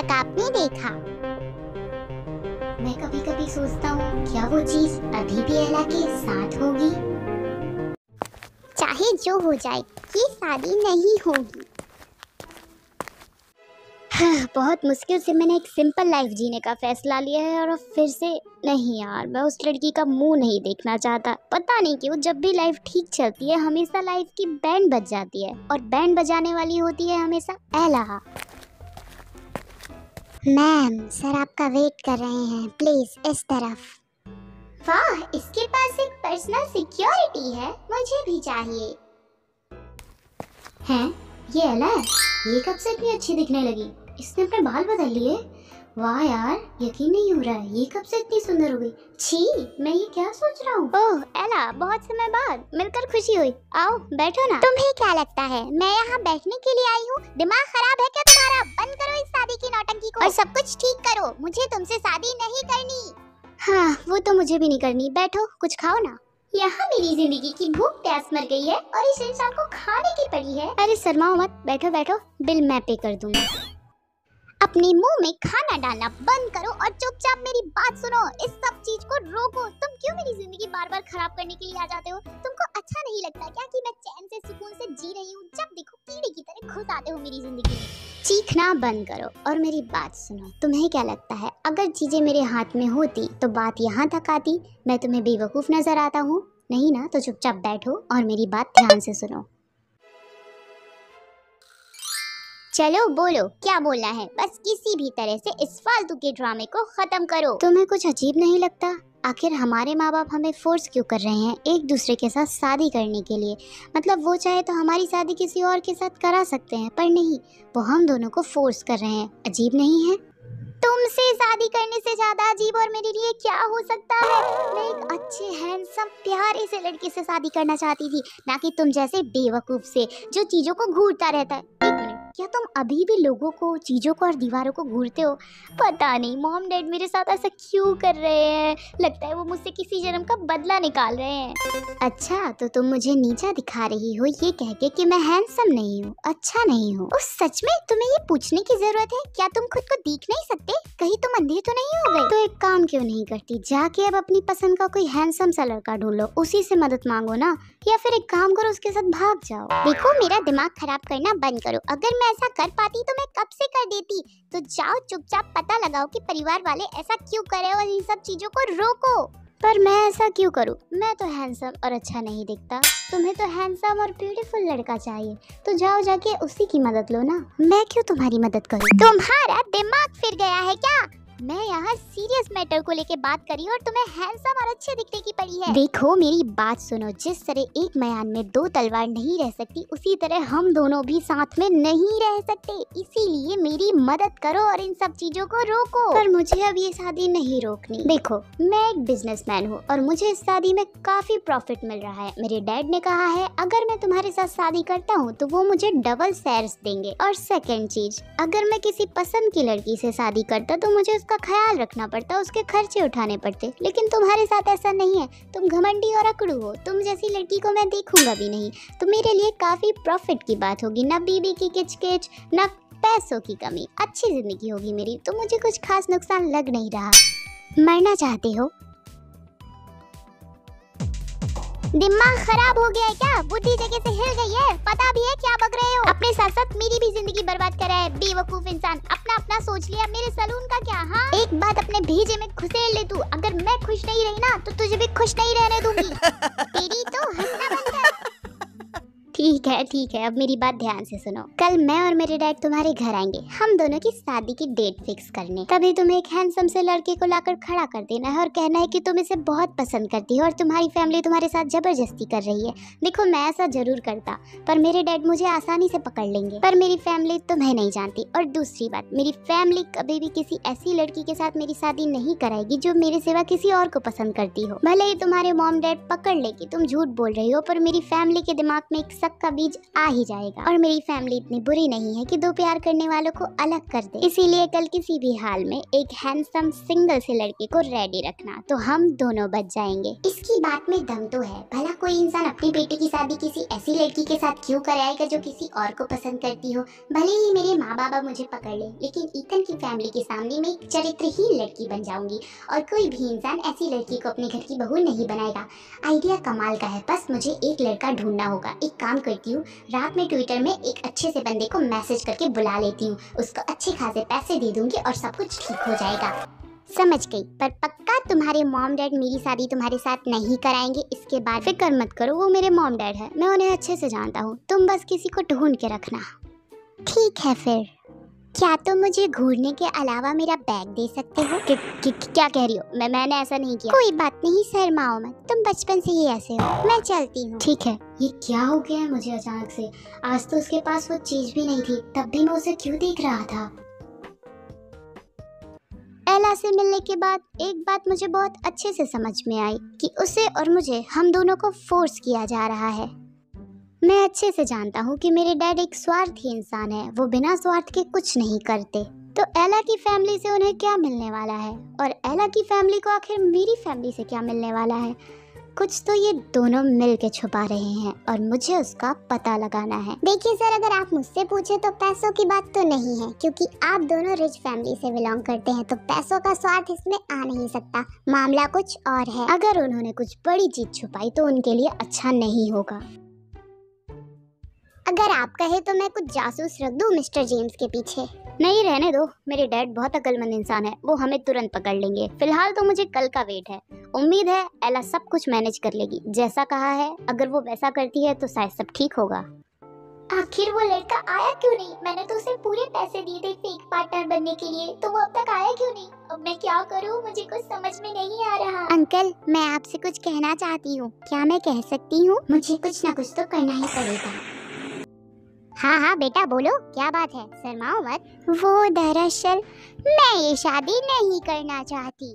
तक आपने देखा। मैं कभी कभी सोचता हूँ क्या वो चीज अभी भी एला के साथ होगी। चाहे जो हो जाए ये शादी नहीं होगी। बहुत मुश्किल से मैंने एक सिंपल लाइफ जीने का फैसला लिया है और अब फिर से नहीं यार, मैं उस लड़की का मुंह नहीं देखना चाहता। पता नहीं क्यों जब भी लाइफ ठीक चलती है हमेशा लाइफ की बैंड बज जाती है और बैंड बजाने वाली होती है हमेशा एला। मैम सर आपका वेट कर रहे हैं, प्लीज इस तरफ। वाह, इसके पास एक पर्सनल सिक्योरिटी है, मुझे भी चाहिए। हैं? ये एला है? ये कब से इतनी अच्छी दिखने लगी? इसने अपने बाल बदल लिए? वाह यार, यकीन नहीं हो रहा है, ये कब से इतनी सुंदर हो गई। छी, मैं ये क्या सोच रहा हूँ। ओह एला, बहुत समय बाद मिलकर खुशी हुई। आओ बैठो ना। तुम्हें क्या लगता है मैं यहाँ बैठने के लिए आई हूँ? दिमाग खराब है क्या तुम्हारा? बंद करो इस शादी की नौटंकी को और सब कुछ ठीक करो। मुझे तुमसे शादी नहीं करनी। हाँ, वो तो मुझे भी नहीं करनी। बैठो, कुछ खाओ ना। यहाँ मेरी जिंदगी की भूख प्यास मर गई है और इस इंसान को खाने की पड़ी है। अरे शर्माओ मत, बैठो बैठो, बिल मैं पे कर दूंगा। अपने मुंह में खाना डालना बंद करो और चुपचाप मेरी बात सुनो। इस सब चीज को रोको। तुम क्यों मेरी जिंदगी बार बार खराब करने के लिए आ जाते हो? तुमको अच्छा नहीं लगता क्या कि मैं चैन से सुकून से जी रही हूँ? जब देखो कीड़े की तरह घुस आते हो मेरी जिंदगी में। चीखना बंद करो और मेरी बात सुनो। तुम्हें क्या लगता है अगर चीजें मेरे हाथ में होती तो बात यहाँ तक आती? मैं तुम्हें बेवकूफ नजर आता हूँ? नहीं ना, तो चुपचाप बैठो और मेरी बात ध्यान से सुनो। चलो बोलो, क्या बोलना है? बस किसी भी तरह से इस फालतू के ड्रामे को खत्म करो। तुम्हें कुछ अजीब नहीं लगता? आखिर हमारे माँ बाप हमें फोर्स क्यों कर रहे हैं एक दूसरे के साथ शादी करने के लिए? मतलब वो चाहे तो हमारी शादी किसी और के साथ करा सकते हैं, पर नहीं, वो हम दोनों को फोर्स कर रहे हैं। अजीब नहीं है? तुमसे शादी करने से ज्यादा अजीब और मेरे लिए क्या हो सकता है? मैं एक अच्छे हैंडसम प्यारे से लड़के से शादी करना चाहती थी, ना कि तुम जैसे बेवकूफ से जो चीजों को घूरता रहता है। एक मिनट, क्या तुम अभी भी लोगों को, चीजों को और दीवारों को घूरते हो? पता नहीं मॉम डैड मेरे साथ ऐसा क्यों कर रहे हैं। लगता है वो मुझसे किसी जन्म का बदला निकाल रहे हैं। अच्छा, तो तुम मुझे नीचा दिखा रही हो ये कह के कि मैं हैंडसम नहीं हूँ, अच्छा नहीं हूँ? सच में तुम्हें ये पूछने की जरूरत है? क्या तुम खुद को देख नहीं सकते? कहीं तुम अंधे तो नहीं हो गए? तो एक काम क्यों नहीं करती, जाके अब अपनी पसंद का कोई हैंडसम सा लड़का ढूंढ लो, उसी से मदद मांगो ना, या फिर एक काम करो उसके साथ भाग जाओ। देखो मेरा दिमाग खराब करना बंद करो। अगर मैं ऐसा कर पाती तो मैं कब से कर देती। तो जाओ चुपचाप पता लगाओ कि परिवार वाले ऐसा क्यों करे और इन सब चीजों को रोको। पर मैं ऐसा क्यों करूं? मैं तो हैंडसम और अच्छा नहीं दिखता। तुम्हें तो हैंडसम और ब्यूटीफुल लड़का चाहिए, तो जाओ जाके उसी की मदद लो ना। मैं क्यों तुम्हारी मदद करूं? तुम्हारा दिमाग फिर गया है क्या? मैं यहाँ सीरियस मैटर को लेके बात करी और तुम्हें हैंडसम और अच्छे दिखने की पड़ी है। देखो मेरी बात सुनो, जिस तरह एक म्यान में दो तलवार नहीं रह सकती, उसी तरह हम दोनों भी साथ में नहीं रह सकते। इसीलिए मेरी मदद करो और इन सब चीजों को रोको। पर मुझे अब ये शादी नहीं रोकनी। देखो मैं एक बिजनेसमैन हूँ और मुझे इस शादी में काफी प्रॉफिट मिल रहा है। मेरे डैड ने कहा है अगर मैं तुम्हारे साथ शादी करता हूँ तो वो मुझे डबल शेयर्स देंगे। और सेकंड चीज, अगर मैं किसी पसंद की लड़की से शादी करता तो मुझे का ख्याल रखना पड़ता, उसके खर्चे उठाने पड़ते। लेकिन तुम्हारे साथ ऐसा नहीं है। तुम घमंडी और अकड़ू हो। तुम जैसी लड़की को मैं देखूंगा भी नहीं। तो मेरे लिए काफी प्रॉफिट की बात होगी, ना बीबी की किचकिच, ना पैसों की कमी। अच्छी जिंदगी होगी मेरी। तो मुझे कुछ खास नुकसान लग नहीं रहा। मरना चाहते हो? दिमाग खराब हो गया है क्या? बुद्धि जगह से हिल गई है? पता भी है क्या बक रहे हो? अपने साथ साथ मेरी भी जिंदगी बर्बाद कर रहा है बेवकूफ इंसान। अपना अपना सोच लिया, मेरे सलून का क्या? हाँ, एक बात अपने भेजे में घुसेड़ ले तू। अगर मैं खुश नहीं रही ना तो तुझे भी खुश नहीं रहने दूंगी। तेरी तो हंसना बंद कर। ठीक है, अब मेरी बात ध्यान से सुनो। कल मैं और मेरे डैड तुम्हारे घर आएंगे, हम दोनों की शादी की डेट फिक्स करने। तभी तुम्हें एक हैंडसम से लड़के को लाकर खड़ा कर देना है और कहना है कि तुम इसे बहुत पसंद करती हो और तुम्हारी फैमिली तुम्हारे साथ जबरदस्ती कर रही है। देखो मैं ऐसा जरूर करता, पर मेरे डैड मुझे आसानी से पकड़ लेंगे। पर मेरी फैमिली तुम्हें नहीं जानती। और दूसरी बात, मेरी फैमिली कभी भी किसी ऐसी लड़की के साथ मेरी शादी नहीं कराएगी जो मेरे सिवा किसी और को पसंद करती हो। भले ही तुम्हारे मॉम डैड पकड़ ले कि तुम झूठ बोल रही हो, पर मेरी फैमिली के दिमाग में एक शक का बीज आ ही जाएगा। और मेरी फैमिली इतनी बुरी नहीं है कि दो प्यार करने वालों को अलग कर दे। इसीलिए कल किसी भी हाल में एक हैंडसम सिंगल से लड़के को रेडी रखना, तो हम दोनों बच जाएंगे। इसकी बात में दम तो है। भला कोई इंसान अपनी बेटी की शादी किसी ऐसी लड़की के साथ क्यों कराएगा जो किसी और को पसंद करती हो। भले ही मेरे माँ बाबा मुझे पकड़ ले, लेकिन ईथन की फैमिली के सामने मैं एक चरित्रहीन लड़की बन जाऊंगी और कोई भी इंसान ऐसी लड़की को अपने घर की बहू नहीं बनाएगा। आइडिया कमाल का है, बस मुझे एक लड़का ढूंढना होगा। एक काम करती हूँ, रात में ट्विटर में एक अच्छे से बंदे को मैसेज करके बुला लेती हूँ, उसको अच्छे खासे पैसे दे दूंगी और सब कुछ ठीक हो जाएगा। समझ गई, पर पक्का तुम्हारे मॉम डैड मेरी शादी तुम्हारे साथ नहीं कराएंगे। इसके बाद फिक्र मत करो, वो मेरे मॉम डैड है, मैं उन्हें अच्छे से जानता हूँ। तुम बस किसी को ढूंढ के रखना। ठीक है फिर, क्या तुम मुझे घूरने के अलावा मेरा बैग दे सकते हो? क्या कह रही हो? मैंने ऐसा नहीं किया। कोई बात नहीं, शर्माओ मत, तुम बचपन से ही ऐसे हो। मैं चलती हूँ। ठीक है। ये क्या हो गया है मुझे अचानक से? आज तो उसके पास वो चीज भी नहीं थी, तब भी मैं उसे क्यों देख रहा था? एला से मिलने के बाद एक बात मुझे बहुत अच्छे से समझ में आई कि उसे और मुझे, हम दोनों को फोर्स किया जा रहा है। मैं अच्छे से जानता हूँ कि मेरे डैड एक स्वार्थी इंसान है, वो बिना स्वार्थ के कुछ नहीं करते। तो एला की फैमिली से उन्हें क्या मिलने वाला है और एला की फैमिली को आखिर मेरी फैमिली से क्या मिलने वाला है? कुछ तो ये दोनों मिल के छुपा रहे हैं और मुझे उसका पता लगाना है। देखिए सर, अगर आप मुझसे पूछे तो पैसों की बात तो नहीं है, क्योंकि आप दोनों रिच फैमिली से बिलोंग करते हैं, तो पैसों का स्वार्थ इसमें आ नहीं सकता। मामला कुछ और है। अगर उन्होंने कुछ बड़ी चीज छुपाई तो उनके लिए अच्छा नहीं होगा। अगर आप कहे तो मैं कुछ जासूस रख दूं मिस्टर जेम्स के पीछे। नहीं, रहने दो, मेरे डैड बहुत अक्लमंद इंसान है, वो हमें तुरंत पकड़ लेंगे। फिलहाल तो मुझे कल का वेट है। उम्मीद है एला सब कुछ मैनेज कर लेगी, जैसा कहा है। अगर वो वैसा करती है तो शायद सब ठीक होगा। आखिर वो लड़का आया क्यों नहीं? मैंने तो उसे पूरे पैसे दिए थे फेक पार्टनर बनने के लिए, तो वो अब तक आया क्यों नहीं? अब मैं क्या करूं? मुझे कुछ समझ में नहीं आ रहा। अंकल, मैं आपसे कुछ कहना चाहती हूँ, क्या मैं कह सकती हूँ? मुझे कुछ ना कुछ तो करना ही पड़ेगा। हाँ हाँ बेटा बोलो, क्या बात है, शर्माओ मत। वो दरअसल मैं ये शादी नहीं करना चाहती।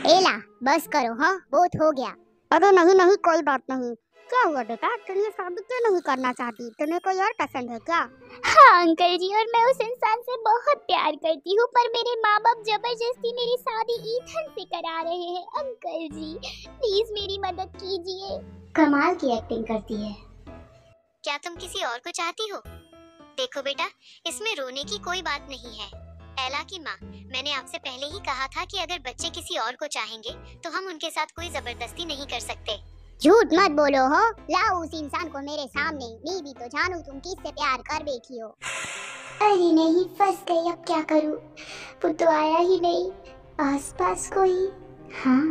एला बस करो, हाँ बहुत हो गया। अरे नहीं नहीं, कोई बात नहीं। क्या हुआ बेटा, तुम ये शादी क्यों नहीं करना चाहती? तुम्हें कोई और पसंद है क्या? हाँ अंकल जी, और मैं उस इंसान से बहुत प्यार करती हूँ, पर मेरे माँ बाप जबरदस्ती मेरी शादी ईथन से करा रहे हैं। अंकल जी प्लीज मेरी मदद कीजिए। कमाल की एक्टिंग करती है। क्या तुम किसी और को चाहती हो? देखो बेटा, इसमें रोने की कोई बात नहीं है। एला की माँ, मैंने आपसे पहले ही कहा था कि अगर बच्चे किसी और को चाहेंगे तो हम उनके साथ कोई जबरदस्ती नहीं कर सकते। झूठ मत बोलो हो, लाओ उस इंसान को मेरे सामने, मैं भी तो जानूं तुम किससे प्यार कर बैठी हो। अरे नहीं, फंस गई, अब क्या करूं? वो तो आया ही नहीं। आसपास कोई? हाँ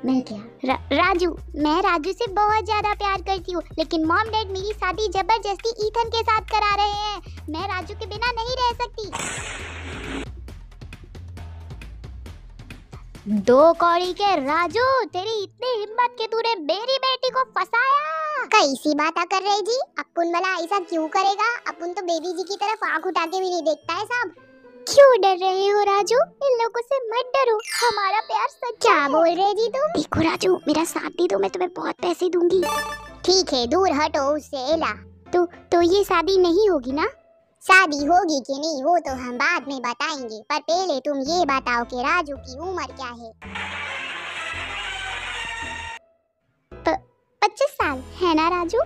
मिल गया। राजू, मैं राजू से बहुत ज्यादा प्यार करती हूँ, लेकिन मॉम डैड मेरी शादी जबरदस्ती ईथन के साथ करा रहे हैं। मैं राजू के बिना नहीं रह सकती। दो कौड़ी के राजू, तेरी इतनी हिम्मत कि तूने मेरी बेटी को फंसाया। कैसी बात कर रहे जी? अपुन वाला ऐसा क्यों करेगा? अपुन तो बेबी जी की तरफ आंख उठा के भी नहीं देखता है साहब। क्यों डर रहे हो राजू? इन लोगों से मत डरो, हमारा प्यार सच्चा। क्या बोल रहे जी तुम? देखो राजू, मेरा साथ दे दो, मैं तुम्हें बहुत पैसे दूंगी। ठीक है, दूर हटो उससे एला। तो ये शादी नहीं होगी ना? शादी होगी कि नहीं वो तो हम बाद में बताएंगे, पर पहले तुम ये बताओ कि राजू की उम्र क्या है? 25 साल है ना राजू?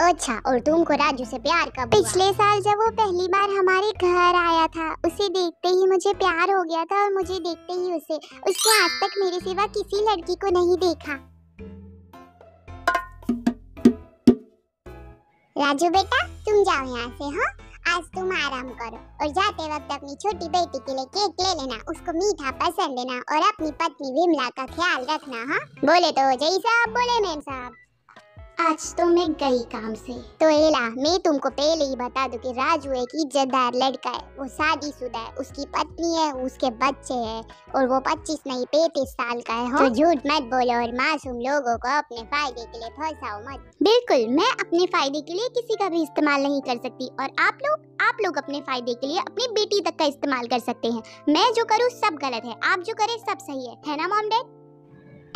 अच्छा, और तुमको राजू से प्यार कब हुआ? पिछले साल जब वो पहली बार हमारे घर आया था, उसे देखते ही मुझे प्यार हो गया था और मुझे देखते ही उसने आज तक मेरे सिवा किसी लड़की को नहीं देखा। राजू बेटा, तुम जाओ यहाँ से। हाँ, आज तुम आराम करो और जाते वक्त अपनी छोटी बेटी के लिए केक ले लेना, उसको मीठा पसंद देना और अपनी पत्नी विमला का ख्याल रखना। हाँ बोले तो जय साहब, बोले मैम साहब। आज तो मैं गई काम से। तो एला, मैं तुमको पहले ही बता दूं कि राजू एक इज्जतदार लड़का है, वो शादीशुदा है, उसकी पत्नी है, उसके बच्चे हैं और वो 25 नहीं 35 साल का है। तो झूठ मत बोलो और मासूम लोगों को अपने फायदे के लिए फंसाओ मत। बिल्कुल, मैं अपने फायदे के लिए किसी का भी इस्तेमाल नहीं कर सकती और आप लोग अपने फायदे के लिए अपनी बेटी तक का इस्तेमाल कर सकते हैं। मैं जो करूँ सब गलत है, आप जो करें सब सही है ना मॉम डैड?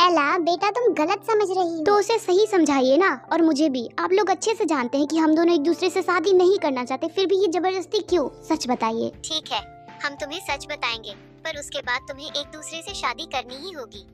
एला बेटा तुम गलत समझ रही हो। तो उसे सही समझाइए ना, और मुझे भी। आप लोग अच्छे से जानते हैं कि हम दोनों एक दूसरे से शादी नहीं करना चाहते, फिर भी ये जबरदस्ती क्यों? सच बताइए। ठीक है, हम तुम्हें सच बताएंगे, पर उसके बाद तुम्हें एक दूसरे से शादी करनी ही होगी।